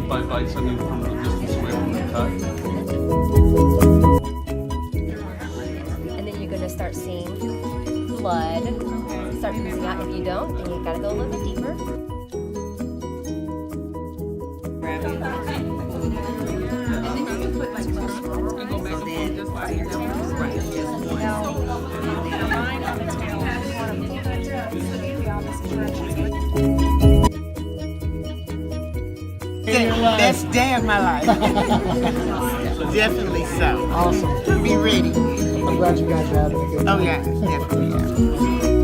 by bites, I mean from the distance away from the cut. And then you're going to start seeing blood start oozing out. If you don't, then you've got to go a little bit deeper. Best day of my life. Definitely so. Awesome. Be ready. I'm glad you guys are having a good time. Oh yeah, definitely. Yeah.